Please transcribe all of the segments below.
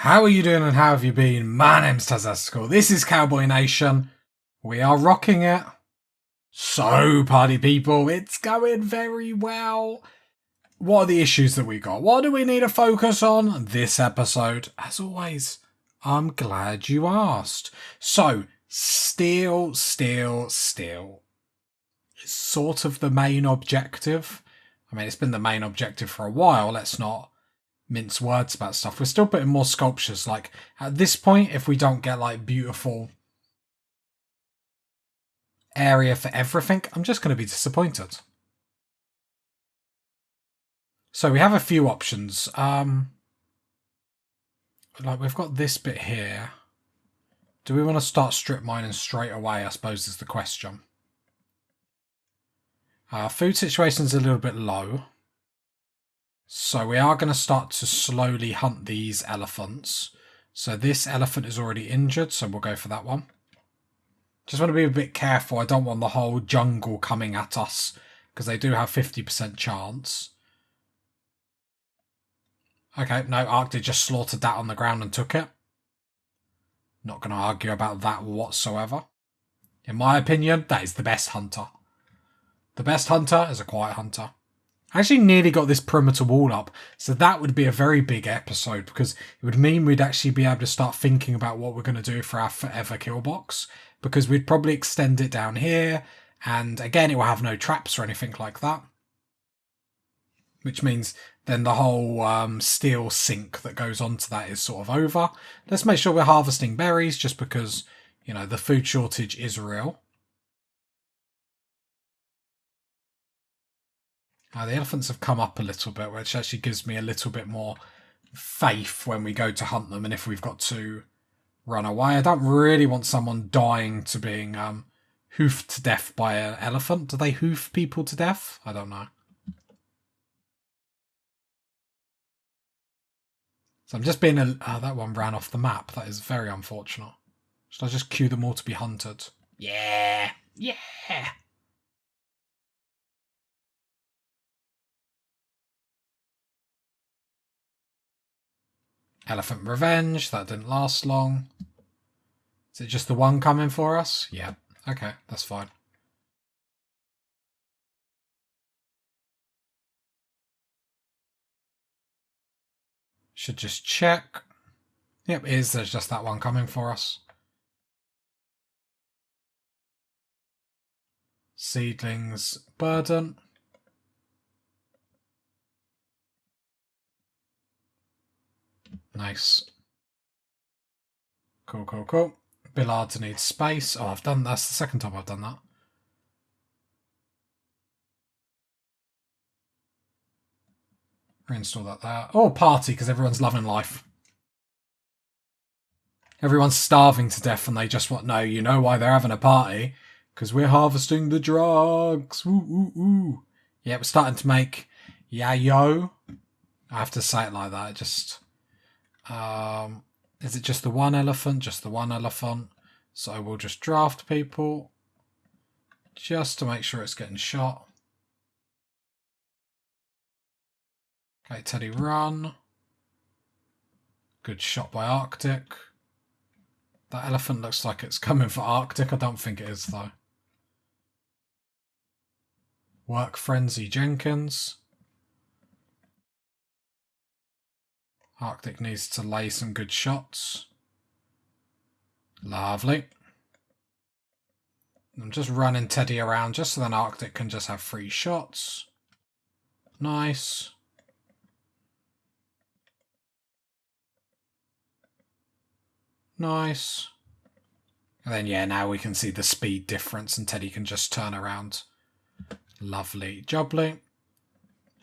How are you doing and how have you been? My name's Tazastical. This is Cowboy Nation. We are rocking it. So, party people, it's going very well. What are the issues that we got? What do we need to focus on this episode? As always, I'm glad you asked. So, steal. It's sort of the main objective. I mean, it's been the main objective for a while. Let's not mince words about stuff. We're still putting more sculptures. Like, at this point, if we don't get, like, beautiful area for everything, I'm just going to be disappointed. So we have a few options. Like, we've got this bit here. Do we want to start strip mining straight away, I suppose, is the question. Food situation's a little bit low. So we are going to start to slowly hunt these elephants. So this elephant is already injured, so we'll go for that one. Just want to be a bit careful. I don't want the whole jungle coming at us, because they do have 50% chance. Okay, no, Arctic just slaughtered that on the ground and took it. Not going to argue about that whatsoever. In my opinion, that is the best hunter. The best hunter is a quiet hunter. I actually nearly got this perimeter wall up, so that would be a very big episode, because it would mean we'd actually be able to start thinking about what we're going to do for our forever kill box, because we'd probably extend it down here, and again, it will have no traps or anything like that. Which means then the whole steel sink that goes onto that is sort of over. Let's make sure we're harvesting berries, just because, you know, the food shortage is real. The elephants have come up a little bit, which actually gives me a little bit more faith when we go to hunt them and if we've got to run away. I don't really want someone dying to being hoofed to death by an elephant. Do they hoof people to death? I don't know. So I'm just being that one ran off the map. That is very unfortunate. Should I just queue them all to be hunted? Yeah! Yeah! Elephant revenge. That didn't last long. Is it just the one coming for us? Yeah. Okay, that's fine. Should just check. Yep, there's just that one coming for us. Seedlings burden. Nice. Cool. Billards needs space. Oh, I've done that's the second time I've done that. Reinstall that there. Oh, party, because everyone's loving life. Everyone's starving to death and they just want, no, you know why they're having a party? Because we're harvesting the drugs. Ooh. Yeah, we're starting to make yayo. I have to say it like that. Just, is it just the one elephant? Just the one elephant. So we'll just draft people just to make sure it's getting shot. Okay, Teddy, run. Good shot by Arctic. That elephant looks like it's coming for Arctic. I don't think it is, though. Work Frenzy Jenkins. Arctic needs to lay some good shots. Lovely. I'm just running Teddy around just so then Arctic can just have 3 shots. Nice. Nice. And then, yeah, now we can see the speed difference and Teddy can just turn around. Lovely jubbly.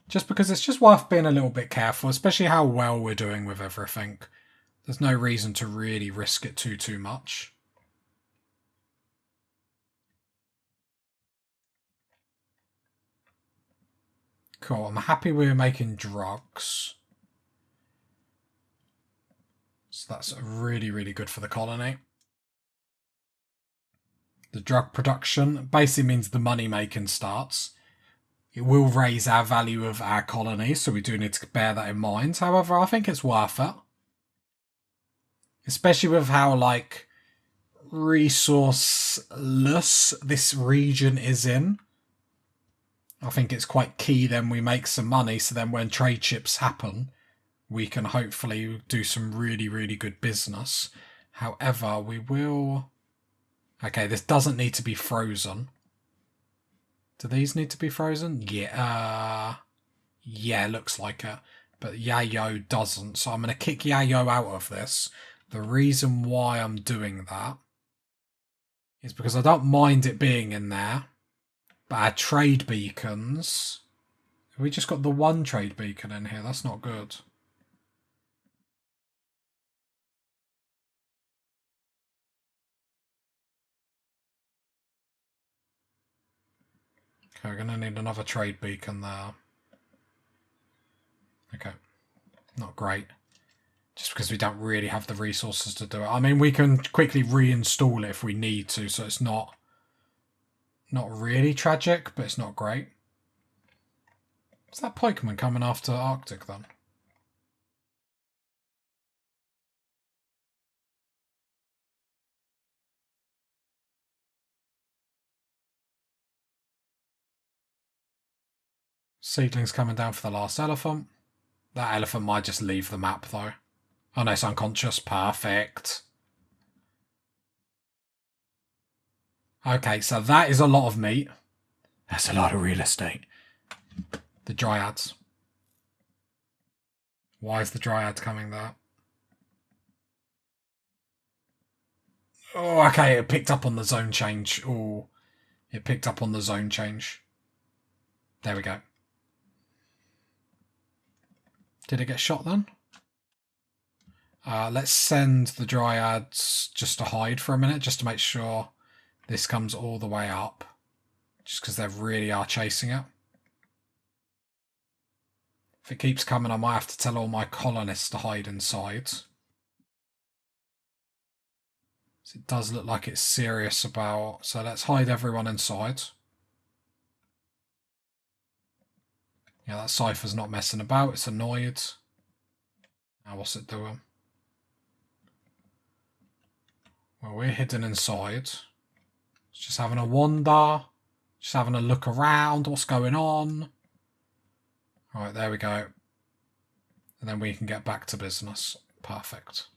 Just because it's just worth being a little bit careful, especially how well we're doing with everything. There's no reason to really risk it too much. Cool, I'm happy we're making drugs. So that's really good for the colony. The drug production basically means the money making starts. It will raise our value of our colony, so we do need to bear that in mind. However, I think it's worth it. Especially with how, like, resourceless this region is in. I think it's quite key then we make some money, so then when trade ships happen, we can hopefully do some really, really good business. However, we will... Okay, this doesn't need to be frozen. Do these need to be frozen? Yeah, looks like it. But Yayo doesn't, so I'm going to kick Yayo out of this. The reason why I'm doing that is because I don't mind it being in there. But our trade beacons... Have we just got the one trade beacon in here? That's not good. Okay, we're going to need another trade beacon there. Okay. Not great. Just because we don't really have the resources to do it. I mean, we can quickly reinstall it if we need to, so it's not really tragic, but it's not great. Is that pikeman coming after Arctic then? Seedlings coming down for the last elephant. That elephant might just leave the map though. Oh no, it's unconscious. Perfect. Okay, so that is a lot of meat. That's a lot of real estate. The dryads. Why is the dryad coming there? Oh, okay, it picked up on the zone change. Oh, it picked up on the zone change. There we go. Did it get shot then? Let's send the dryads just to hide for a minute, just to make sure this comes all the way up. Just because they really are chasing it. If it keeps coming, I might have to tell all my colonists to hide inside. So it does look like it's serious about... So let's hide everyone inside. Yeah, that cipher's not messing about. It's annoyed. Now what's it doing? Well, we're hidden inside. It's just having a wander. Just having a look around. What's going on? Alright, there we go. And then we can get back to business. Perfect.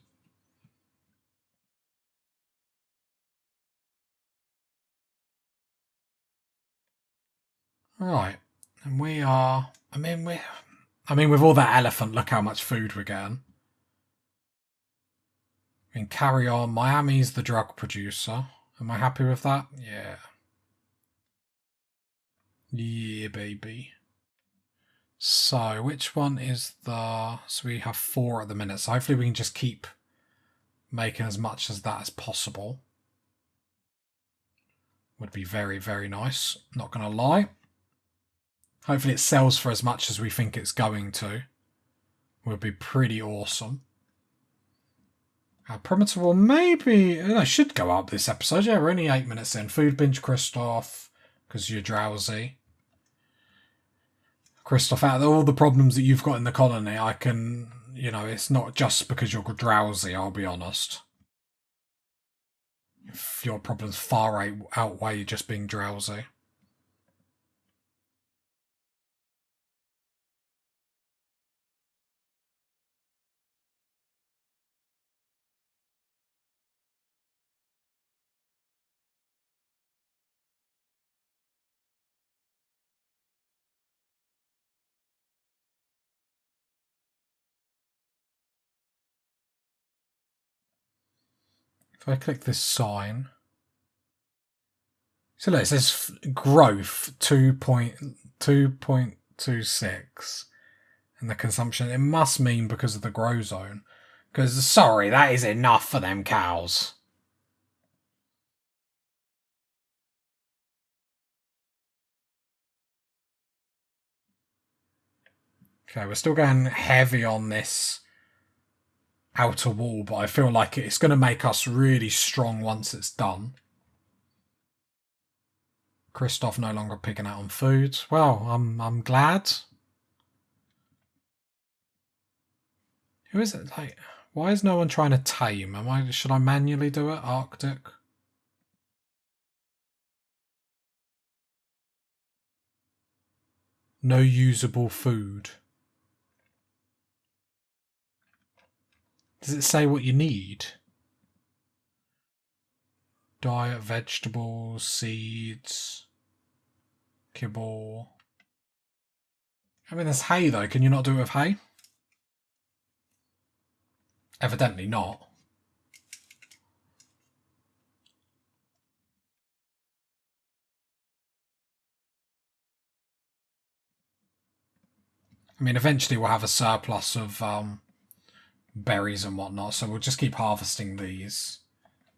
Right. And we are... I mean, with all that elephant, look how much food we're getting. We can carry on. Miami's the drug producer. Am I happy with that? Yeah. Yeah, baby. So, which one is the... So we have 4 at the minute. So hopefully we can just keep making as much as that as possible. Would be very, very nice. Not going to lie. Hopefully it sells for as much as we think it's going to. Would be pretty awesome. Our perimeter will maybe... I should go up this episode. Yeah, we're only 8 minutes in. Food binge, Christoph, because you're drowsy. Christoph, out of all the problems that you've got in the colony, I can... You know, it's not just because you're drowsy, I'll be honest. If your problems far outweigh just being drowsy. If I click this sign... So look, it says growth 2.26. And the consumption, it must mean because of the grow zone. Because, sorry, that is enough for them cows. Okay, we're still going heavy on this outer wall, but I feel like it's going to make us really strong once it's done. Christoph no longer picking out on food. Well, I'm glad. Who is it? Like, Why is no one trying to tame? Should I manually do it? Arctic. No usable food. Does it say what you need? Diet, vegetables, seeds, kibble. I mean, there's hay though. Can you not do it with hay? Evidently not. I mean, eventually we'll have a surplus of berries and whatnot, so we'll just keep harvesting these.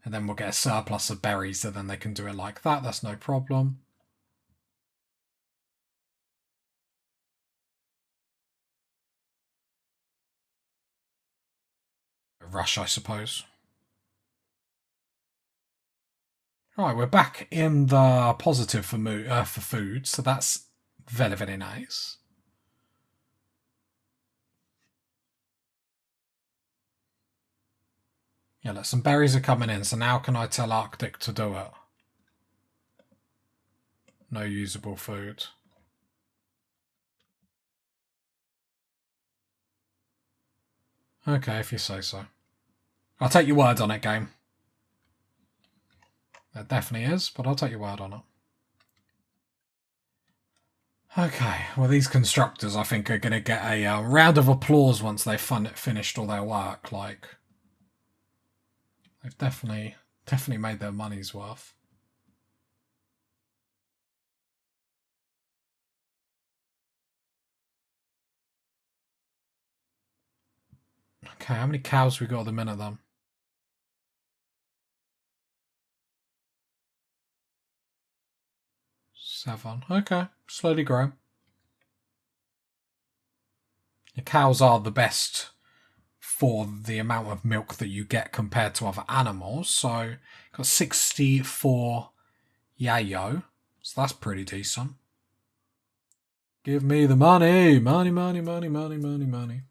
And then we'll get a surplus of berries, so then they can do it like that. That's no problem. Rush, I suppose. Right, we're back in the positive for food, so that's very, very nice. Yeah, look, some berries are coming in, so now can I tell Arctic to do it? No usable food. Okay, if you say so. I'll take your word on it, game. It definitely is, but I'll take your word on it. Okay, well, these constructors, I think, are going to get a round of applause once they've finished all their work. Like, they've definitely made their money's worth. Okay, how many cows we got at the minute then? 7. Okay, slowly growing. The cows are the best for the amount of milk that you get compared to other animals. So, got 64 yayo. So that's pretty decent. Give me the money. Money, money, money, money, money, money.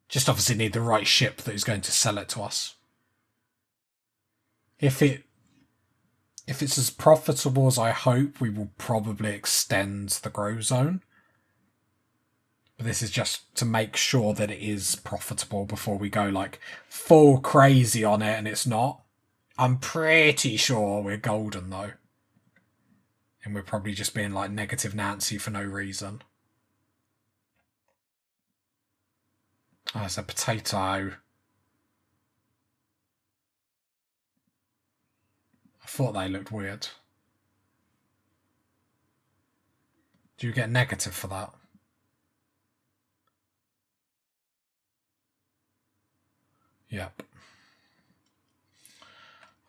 Just obviously need the right ship that is going to sell it to us. If it's as profitable as I hope, we will probably extend the grow zone. But this is just to make sure that it is profitable before we go like full crazy on it and it's not. I'm pretty sure we're golden though. And we're probably just being like negative Nancy for no reason. Oh, it's a potato. I thought they looked weird. Do you get negative for that? Yep.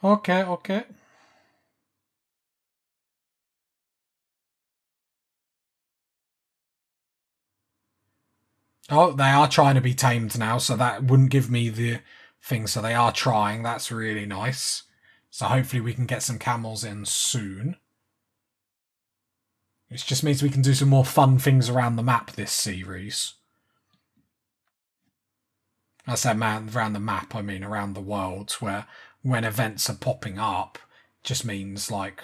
Okay. Oh, they are trying to be tamed now, so that wouldn't give me the thing. So they are trying. That's really nice. So hopefully we can get some camels in soon. It just means we can do some more fun things around the map this series. I say around the map, I mean around the world, where when events are popping up, just means like,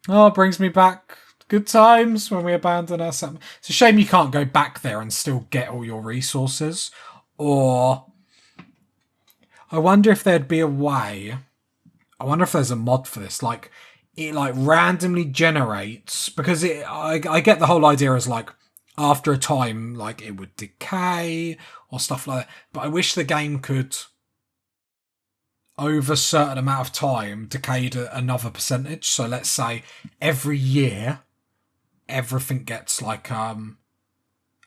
oh, it brings me back good times when we abandon our settlement. It's a shame you can't go back there and still get all your resources. Or I wonder if there'd be a way. I wonder if there's a mod for this. Like it like randomly generates because I get the whole idea as like after a time like it would decay or stuff like that. But I wish the game could over a certain amount of time decay to another percentage. So let's say every year everything gets like a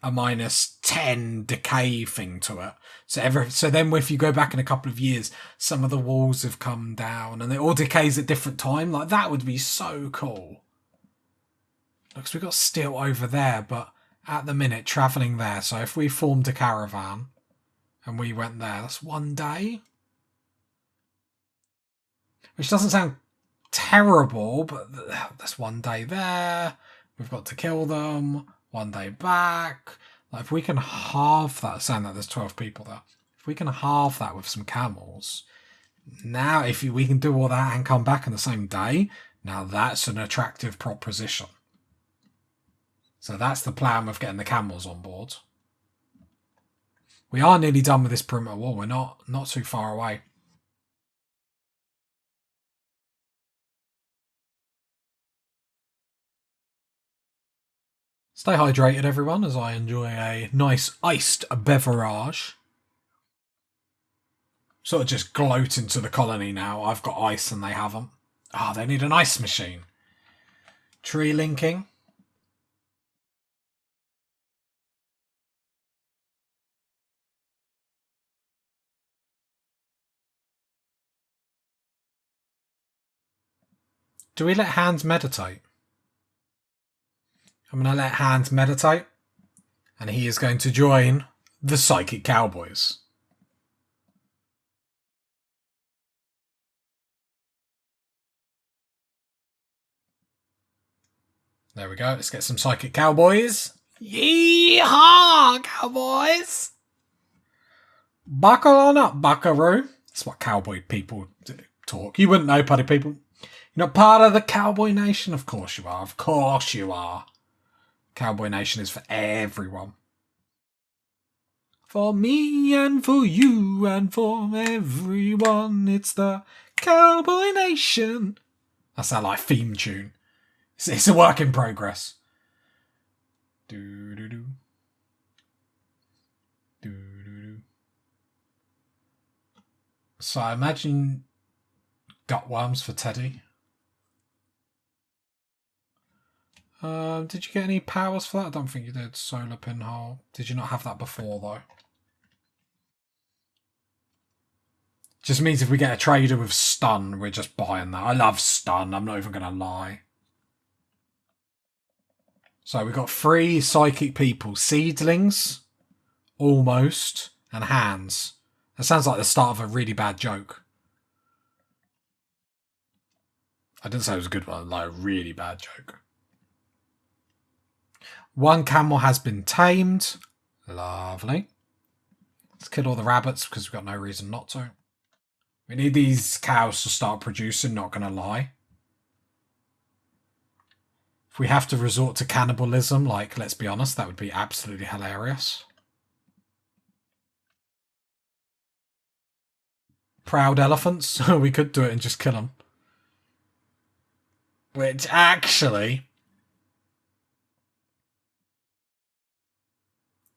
-10 decay thing to it. So then if you go back in a couple of years, some of the walls have come down and it all decays at different time. Like that would be so cool. Because we've got steel over there, but at the minute travelling there. So if we formed a caravan and we went there, that's 1 day. Which doesn't sound terrible, but that's 1 day there. We've got to kill them. 1 day back. Like, if we can halve that, saying that there's 12 people there. If we can halve that with some camels, now if we can do all that and come back in the same day, now that's an attractive proposition. So that's the plan with getting the camels on board. We are nearly done with this perimeter wall. We're not too far away. Stay hydrated, everyone, as I enjoy a nice iced beverage. Sort of just gloat into the colony now. I've got ice and they haven't. Ah, they need an ice machine. Tree linking. Do we let Hans meditate? I'm going to let Hans meditate. And he is going to join the Psychic Cowboys. There we go. Let's get some Psychic Cowboys. Yeehaw, Cowboys! Buckle on up, buckaroo. That's what cowboy people talk. You wouldn't know, putty people. You're not part of the Cowboy Nation? Of course you are. Of course you are. Cowboy Nation is for everyone. For me and for you and for everyone, it's the Cowboy Nation. That's our like theme tune. It's a work in progress. Do do do. Do do do. So I imagine gutworms for Teddy. Did you get any powers for that? I don't think you did. Solar pinhole. Did you not have that before though? Just means if we get a trader with stun, we're just buying that. I love stun. I'm not even going to lie. So we've got 3 psychic people. Seedlings, almost, and hands. That sounds like the start of a really bad joke. I didn't say it was a good one, like a really bad joke. 1 camel has been tamed. Lovely. Let's kill all the rabbits because we've got no reason not to. We need these cows to start producing, not going to lie. If we have to resort to cannibalism, like, let's be honest, that would be absolutely hilarious. Proud elephants. We could do it and just kill them. Which actually...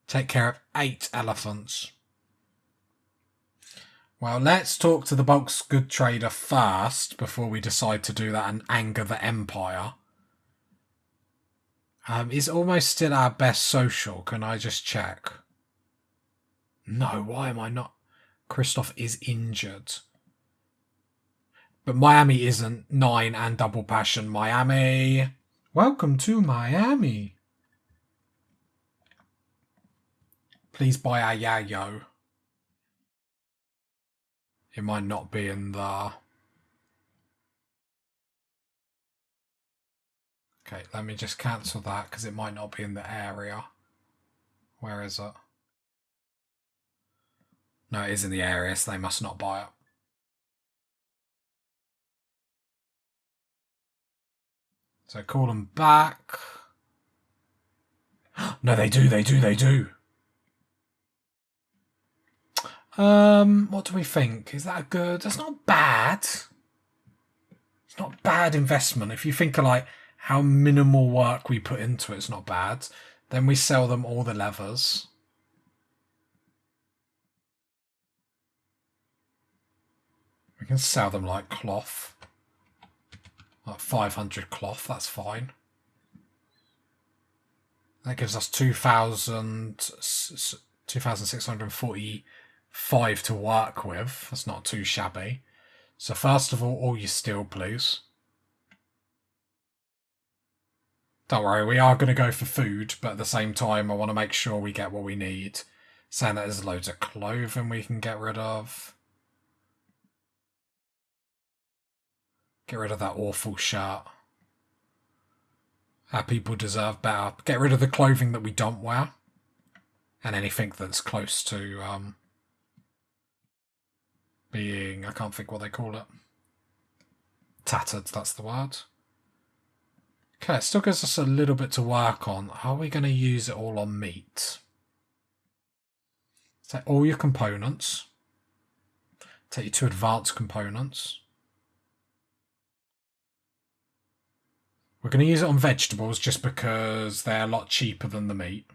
take care of 8 elephants. Well, let's talk to the bulk's good trader first before we decide to do that and anger the Empire. Is almost still our best social. Can I just check? No, why am I not? Christoph is injured. But Miami isn't. 9 and double passion. Miami. Welcome to Miami. Please buy our yayo. It might not be in the... Okay, let me just cancel that because it might not be in the area. Where is it? No, it is in the area, so they must not buy it. So call them back. No, they do. What do we think? Is that good? That's not bad. It's not bad investment. If you think of like how minimal work we put into it, it's not bad. Then we sell them all the levers. We can sell them like cloth. Like 500 cloth, that's fine. That gives us 2,645 to work with. That's not too shabby. So first of all your steel, please. Don't worry, we are going to go for food, but at the same time, I want to make sure we get what we need. Saying that there's loads of clothing we can get rid of. Get rid of that awful shirt. Our people deserve better. Get rid of the clothing that we don't wear. And anything that's close to being, I can't think what they call it. Tattered, that's the word. Okay, it still gives us a little bit to work on. Are we going to use it all on meat? Take all your components. Take you to advanced components. We're going to use it on vegetables just because they're a lot cheaper than the meat.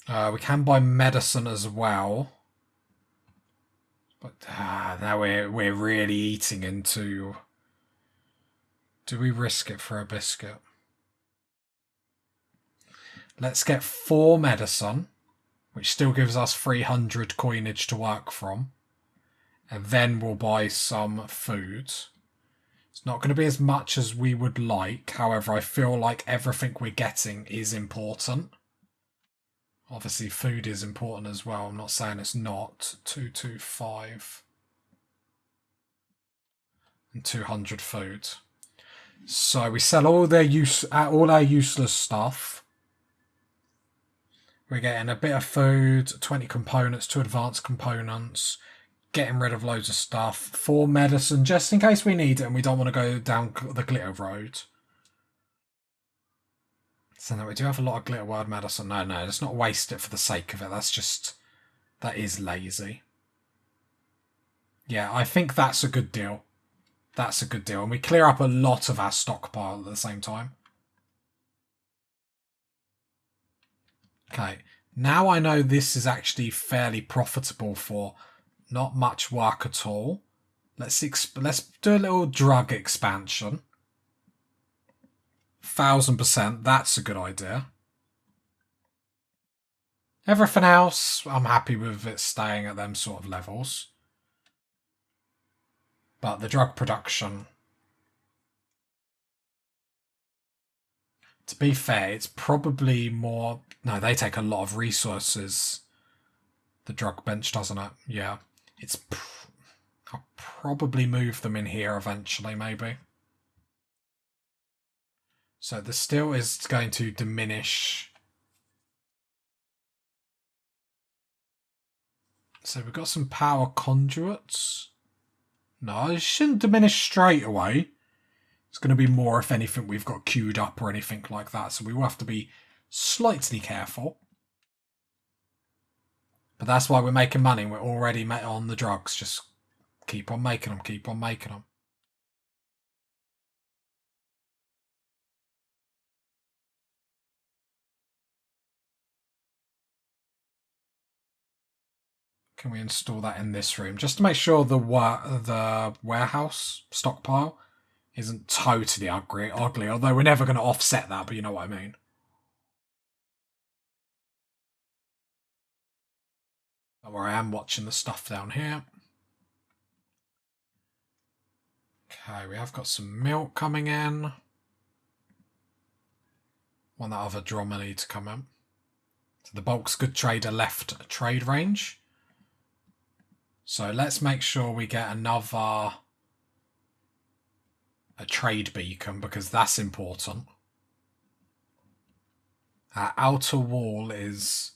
We can buy medicine as well. But now we're really eating into... Do we risk it for a biscuit? Let's get 4 medicine, which still gives us 300 coinage to work from. And then we'll buy some food. It's not going to be as much as we would like. However, I feel like everything we're getting is important. Obviously, food is important as well. I'm not saying it's not. 225. And 200 food. So we sell all our useless stuff. We're getting a bit of food, 20 components, 2 advanced components, getting rid of loads of stuff, 4 medicine, just in case we need it and we don't want to go down the glitter road. So no, we do have a lot of glitter word medicine. No, let's not waste it for the sake of it. That is lazy. Yeah, I think that's a good deal. That's a good deal. And we clear up a lot of our stockpile at the same time. Okay, now I know this is actually fairly profitable for not much work at all. Let's do a little drug expansion. 1000%, that's a good idea. Everything else, I'm happy with it staying at them sort of levels. But the drug production... To be fair, it's probably more... No, they take a lot of resources. The drug bench, doesn't it? Yeah. I'll probably move them in here eventually, maybe. So the steel is going to diminish. So we've got some power conduits. No, it shouldn't diminish straight away. It's going to be more if anything we've got queued up or anything like that. So we will have to be slightly careful. But that's why we're making money. We're already on the drugs. Just keep on making them. Keep on making them. Can we install that in this room? Just to make sure the warehouse stockpile isn't totally ugly, although we're never going to offset that, but you know what I mean. Where I am watching the stuff down here. Okay, we have got some milk coming in. Want that other drummer need to come in. So the bulk's good trader left a trade range. So let's make sure we get a trade beacon because that's important. Our outer wall is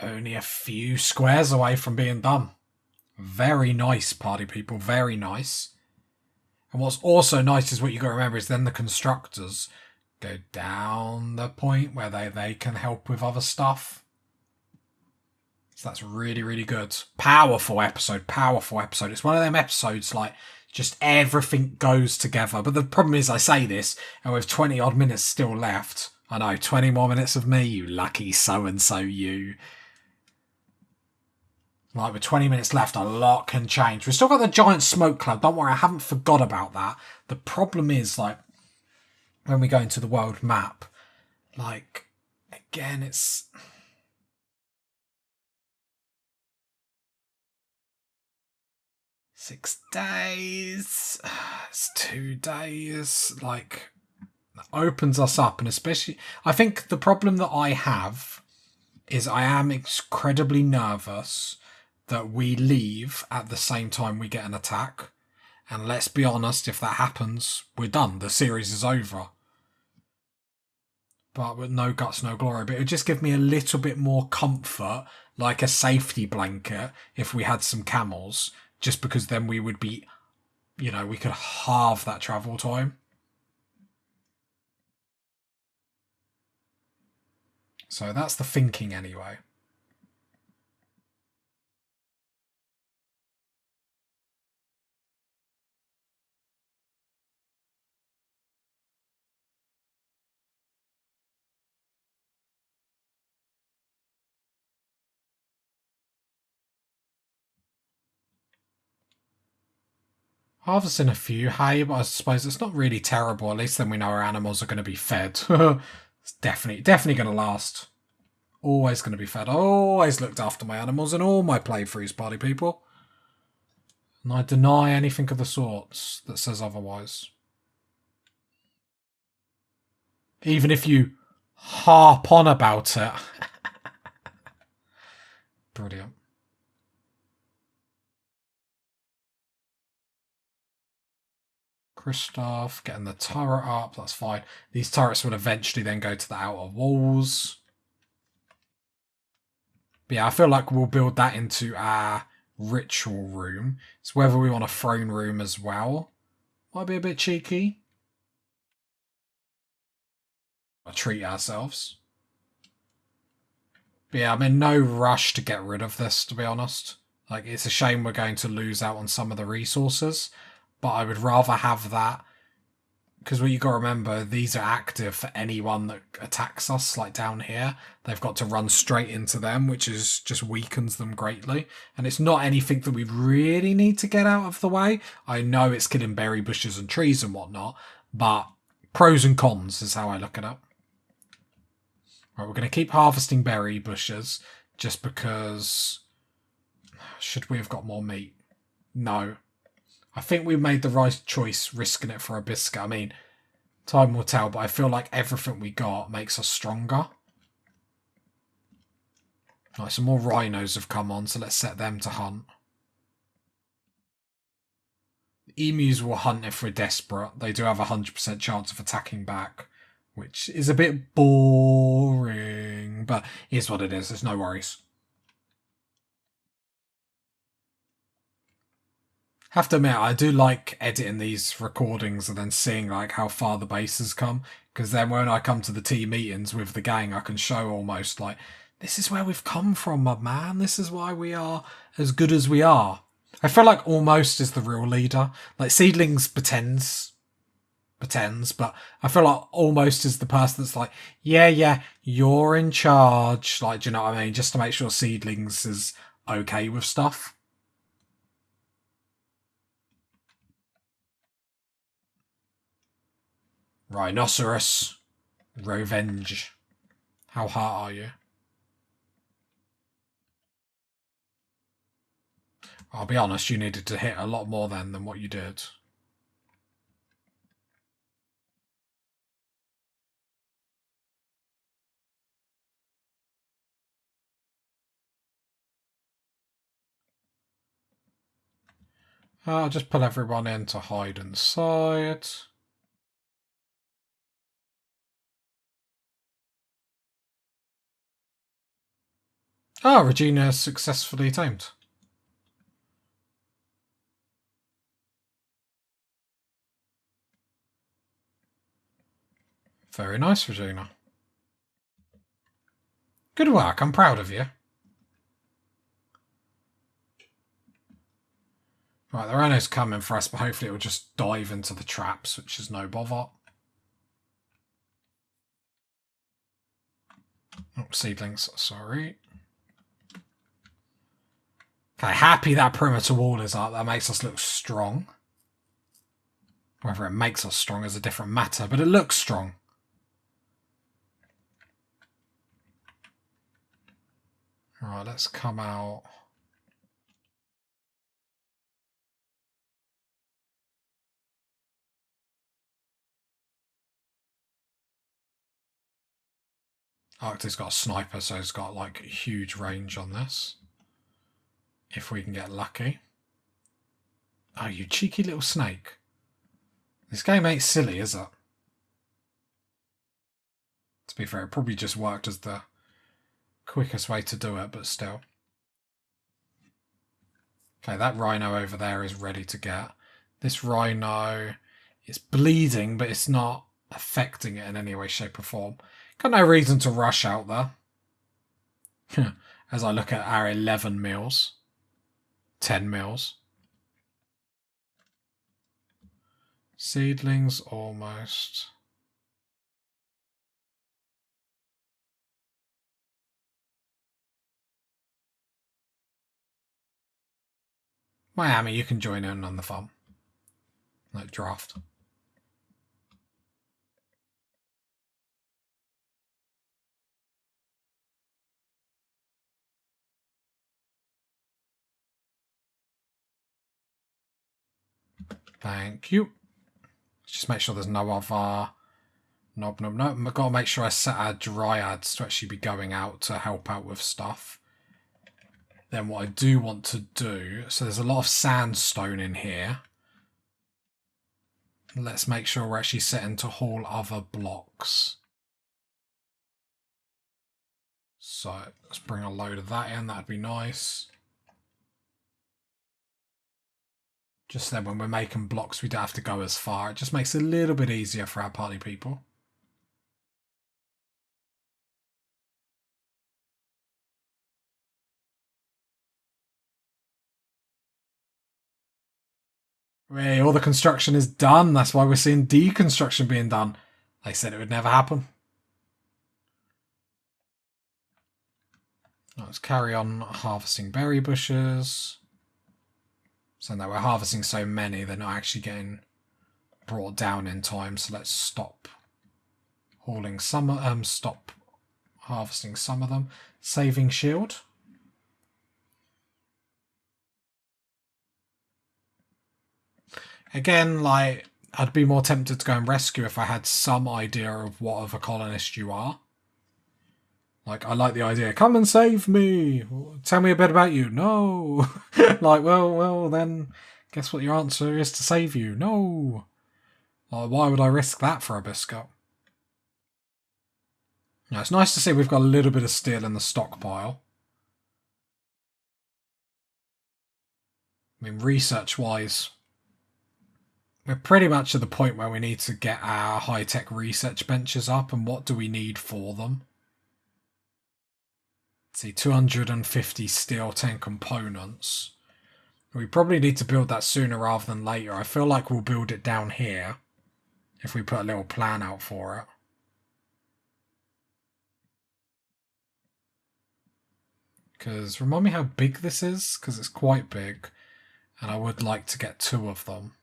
only a few squares away from being done. Very nice, party people, very nice. And what's also nice is what you got to remember is then the constructors go down the point where they can help with other stuff. So that's really, really good. Powerful episode, powerful episode. It's one of them episodes like just everything goes together. But the problem is I say this and with 20 odd minutes still left. I know, 20 more minutes of me, you lucky so-and-so you. Like with 20 minutes left, a lot can change. We've still got the giant smoke cloud. Don't worry, I haven't forgot about that. The problem is like when we go into the world map, like again, it's... Six days, it's 2 days, like, opens us up. And especially, I think the problem that I have is I am incredibly nervous that we leave at the same time we get an attack. And let's be honest, if that happens, we're done. The series is over. But with no guts, no glory. But it would just give me a little bit more comfort, like a safety blanket, if we had some camels, just because then we would be, we could halve that travel time. So that's the thinking anyway. Harvesting a few hay, but I suppose it's not really terrible. At least then we know our animals are going to be fed. It's definitely going to last. Always going to be fed. I always looked after my animals in all my playthroughs, party people. And I deny anything of the sorts that says otherwise. Even if you harp on about it. Brilliant. Kristoff, getting the turret up, that's fine. These turrets will eventually then go to the outer walls. But yeah, I feel like we'll build that into our ritual room. It's whether we want a throne room as well. Might be a bit cheeky. We'll treat ourselves. But yeah, I'm in no rush to get rid of this, to be honest. Like, it's a shame we're going to lose out on some of the resources, but I would rather have that, because what you got to remember, these are active for anyone that attacks us, like down here. They've got to run straight into them, which is just weakens them greatly. And it's not anything that we really need to get out of the way. I know it's killing berry bushes and trees and whatnot, but pros and cons is how I look at it. Right, we're going to keep harvesting berry bushes just because... Should we have got more meat? No. I think we made the right choice risking it for a biscuit. I mean, time will tell, but I feel like everything we got makes us stronger. Right, some more rhinos have come on, so let's set them to hunt. Emus will hunt if we're desperate. They do have a 100% chance of attacking back, which is a bit boring, but here's what it is. There's no worries. Have to admit, I do like editing these recordings and then seeing like how far the base has come, because then when I come to the team meetings with the gang, I can show almost like, this is where we've come from, my man. This is why we are as good as we are. I feel like almost is the real leader. Like Seedlings pretends, but I feel like almost is the person that's like, yeah, you're in charge. Like, do you know what I mean? Just to make sure Seedlings is okay with stuff. Rhinoceros. Revenge. How hard are you? I'll be honest, you needed to hit a lot more then than what you did. I'll just pull everyone in to hide inside. Ah, Regina successfully tamed. Very nice, Regina. Good work, I'm proud of you. Right, the rhino's coming for us, but hopefully it will just dive into the traps, which is no bother. Oh, seedlings, sorry. Okay, happy that perimeter wall is up. That makes us look strong. Whether it makes us strong is a different matter, but it looks strong. Alright, let's come out. Arctic's got a sniper, so he's got like huge range on this. If we can get lucky. Oh, you cheeky little snake. This game ain't silly, is it? To be fair, it probably just worked as the quickest way to do it, but still. Okay, that rhino over there is ready to get. This rhino is bleeding, but it's not affecting it in any way, shape or form. Got no reason to rush out there. As I look at our 11 meals. 10 meals. Seedlings almost. Miami, you can join in on the fun. Like draft. Thank you. Let's just make sure there's no other... Nope. I've got to make sure I set our dryads to actually be going out to help out with stuff. Then what I do want to do... So there's a lot of sandstone in here. Let's make sure we're actually setting to haul other blocks. So let's bring a load of that in. That'd be nice. Just then when we're making blocks, we don't have to go as far. It just makes it a little bit easier for our party people. Hey, all the construction is done. That's why we're seeing deconstruction being done. They said it would never happen. Let's carry on harvesting berry bushes. So now we're harvesting so many, they're not actually getting brought down in time. So let's stop hauling some, stop harvesting some of them. Saving shield. Again, like, I'd be more tempted to go and rescue if I had some idea of what of a colonist you are. Like, I like the idea, come and save me! Tell me a bit about you. No! Like, well, then, guess what your answer is to save you? No! Like, why would I risk that for a biscuit? Now, it's nice to see we've got a little bit of steel in the stockpile. I mean, research-wise, we're pretty much at the point where we need to get our high-tech research benches up, and what do we need for them? Let's see, 250 steel, 10 components. We probably need to build that sooner rather than later. I feel like we'll build it down here if we put a little plan out for it. Because remind me how big this is, because it's quite big, and I would like to get 2 of them.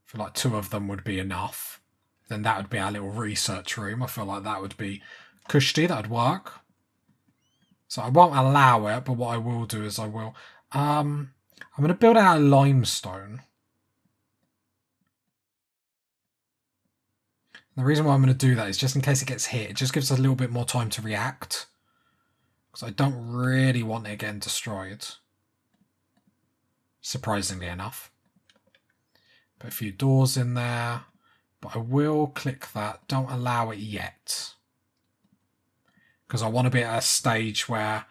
I feel like 2 of them would be enough. Then that would be our little research room. I feel like that would be cushy, that would work. So I won't allow it, but what I will do is I will... I'm going to build out a limestone. The reason why I'm going to do that is just in case it gets hit. It just gives us a little bit more time to react. Because I don't really want it getting destroyed. Surprisingly enough. Put a few doors in there. But I will click that. Don't allow it yet. Because I want to be at a stage where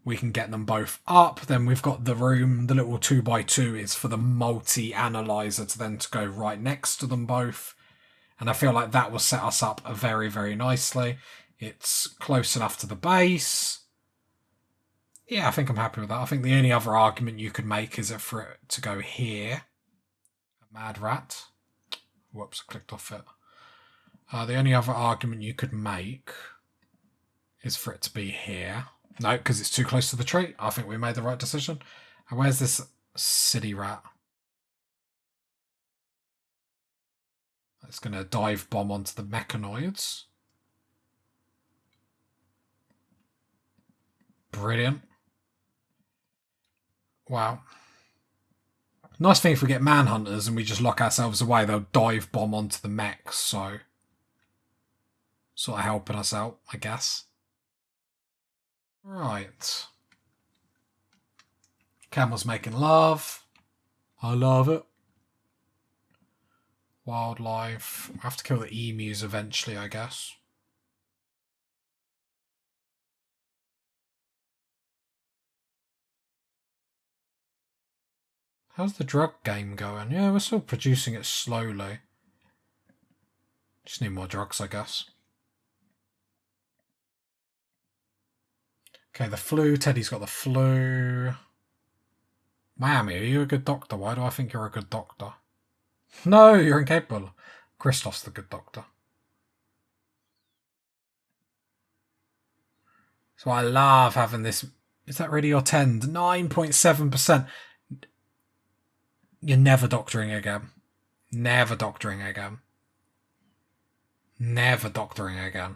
we can get them both up. Then we've got the room. The little 2x2 is for the multi-analyzer to then to go right next to them both. And I feel like that will set us up very, very nicely. It's close enough to the base. Yeah, I think I'm happy with that. I think the only other argument you could make is for it to go here. A mad rat. Whoops, I clicked off it. The only other argument you could make is for it to be here. No, because it's too close to the tree. I think we made the right decision. And where's this city rat? It's going to dive bomb onto the mechanoids. Brilliant. Wow. Nice thing if we get manhunters and we just lock ourselves away, they'll dive bomb onto the mechs, so... Sort of helping us out, I guess. Right. Camel's making love. I love it. Wildlife. I have to kill the emus eventually, I guess. How's the drug game going? Yeah, we're still producing it slowly. Just need more drugs, I guess. Okay, the flu. Teddy's got the flu. Miami, are you a good doctor? Why do I think you're a good doctor? No, you're incapable. Christoph's the good doctor. So I love having this. Is that really your 10? 9.7%. You're never doctoring again. Never doctoring again. Never doctoring again.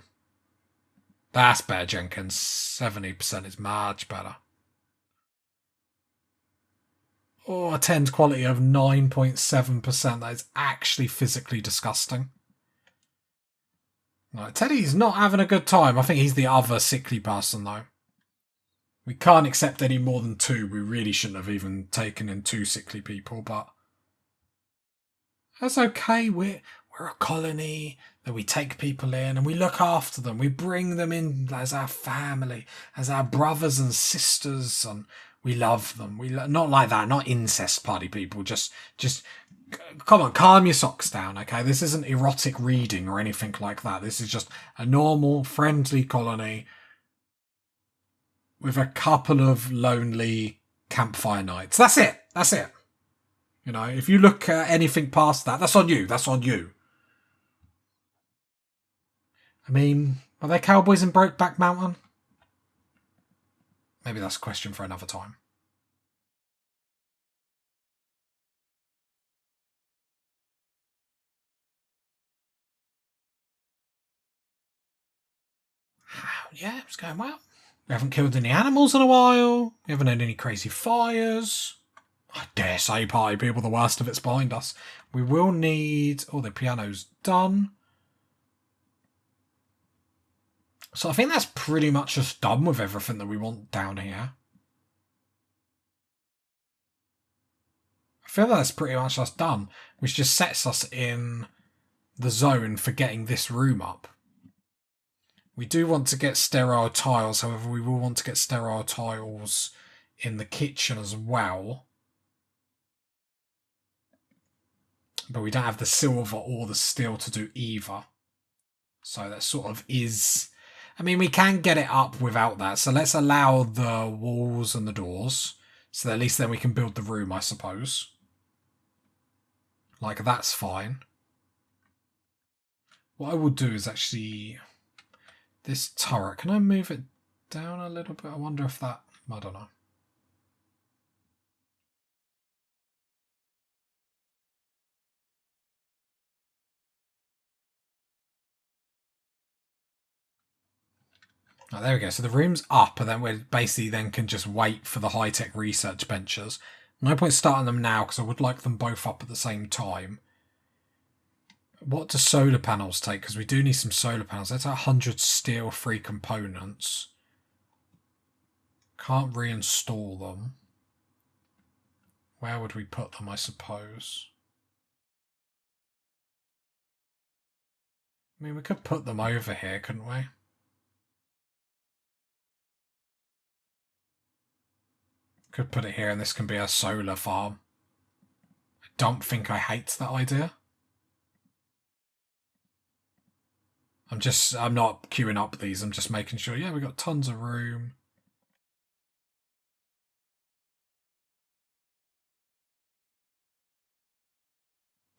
That's better, Jenkins. 70% is much better. Oh, a 10's quality of 9.7%. That is actually physically disgusting. Right, Teddy's not having a good time. I think he's the other sickly person, though. We can't accept any more than 2. We really shouldn't have even taken in 2 sickly people, but that's okay. We're a colony that we take people in and we look after them. We bring them in as our family, as our brothers and sisters, and we love them. We not like that, not incest party people. Just come on, calm your socks down, okay? This isn't erotic reading or anything like that. This is just a normal, friendly colony with a couple of lonely campfire nights. That's it. That's it. You know, if you look at anything past that, that's on you. That's on you. I mean, are there cowboys in Brokeback Mountain? Maybe that's a question for another time. Yeah, it's going well. We haven't killed any animals in a while. We haven't had any crazy fires. I dare say, party people, the worst of it's behind us. We will need... Oh, the piano's done. So I think that's pretty much just done with everything that we want down here. I feel that's pretty much just done, which just sets us in the zone for getting this room up. We do want to get sterile tiles, however, we will want to get sterile tiles in the kitchen as well. But we don't have the silver or the steel to do either. So that sort of is... I mean, we can get it up without that. So let's allow the walls and the doors. So that at least then we can build the room, I suppose. Like, that's fine. What I will do is actually... This turret, can I move it down a little bit? I wonder if that... I don't know. Oh, there we go. So the room's up, and then we basically then can just wait for the high-tech research benches. No point starting them now, because I would like them both up at the same time. What do solar panels take? Because we do need some solar panels. That's 100 steel-free components. Can't reinstall them. Where would we put them, I suppose? I mean, we could put them over here, couldn't we? Could put it here, and this can be a solar farm. I don't think I hate that idea. I'm not queuing up these, I'm just making sure. Yeah, we've got tons of room.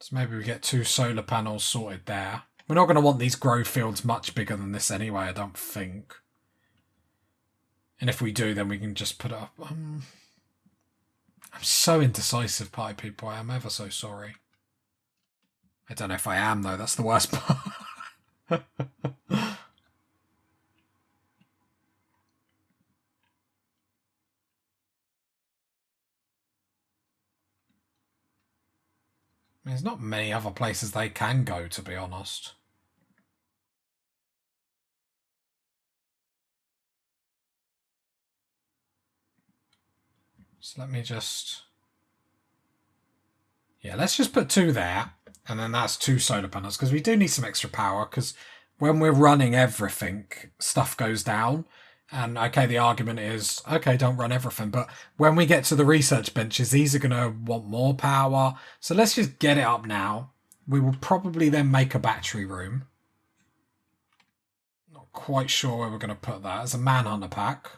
So maybe we get 2 solar panels sorted there. We're not going to want these grow fields much bigger than this anyway, I don't think. And if we do, then we can just put it up. I'm so indecisive, party people. I am ever so sorry. I don't know if I am, though. That's the worst part. There's not many other places they can go, to be honest. So let me just... Yeah, let's just put 2 there. And then that's 2 solar panels. Because we do need some extra power. Because when we're running everything, stuff goes down. And, okay, the argument is, okay, don't run everything. But when we get to the research benches, these are going to want more power. So let's just get it up now. We will probably then make a battery room. Not quite sure where we're going to put that. As a manhunter pack.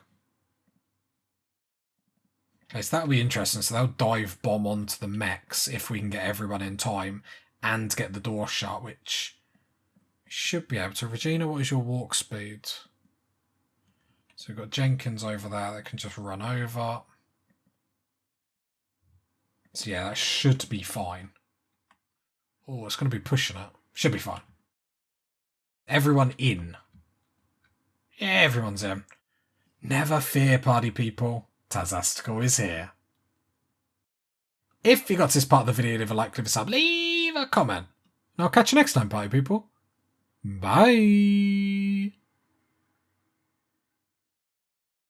Okay, so that'll be interesting. So they'll dive bomb onto the mechs if we can get everyone in time and get the door shut, which we should be able to. Regina, what is your walk speed? So we've got Jenkins over there that can just run over. So yeah, that should be fine. Oh, it's going to be pushing it. Should be fine. Everyone in. Yeah, everyone's in. Never fear, party people. Tazastical is here. If you got to this part of the video, leave a like, leave a sub, leave a comment. And I'll catch you next time, party people. Bye.